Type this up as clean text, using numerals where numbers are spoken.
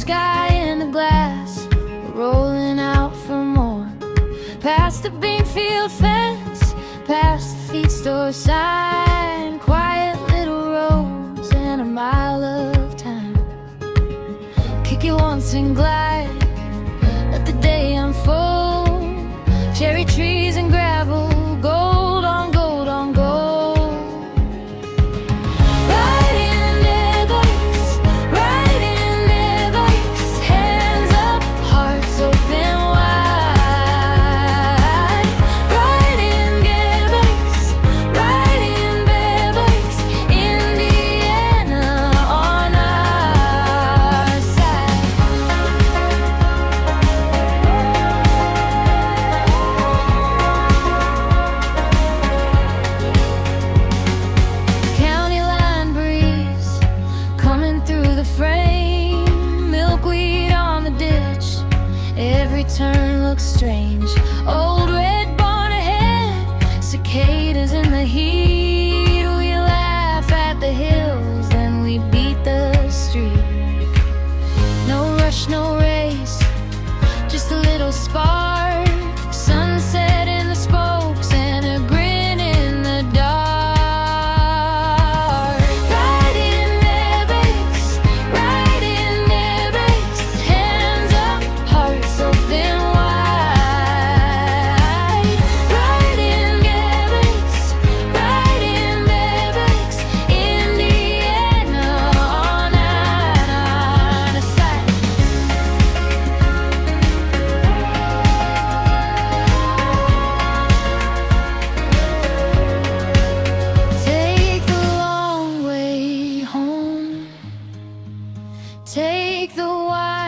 sky in the glass, we're rolling out for more. Past the bean field fence, past the feed store sign, quiet little roads and a mile of time. Kick it once and glide, let the day unfold. Cherry trees and gravel, gold on gold on gold. Riding their bikes, riding their bikes, hands up, hearts open wide. Riding their bikes, Indiana on our side. County line breeze coming through the frame, milkweed on the ditch, every turn looks strange. Old red barn ahead, cicadas in the heat. We laugh at the hills, then we beat the street. No rush, no race, just a little spark. Sunset in the spokes and a grin in the dark. Riding their bikes, hands up, hearts open wide. Riding their bikes, Indiana on our side. Take the long way home, take the wide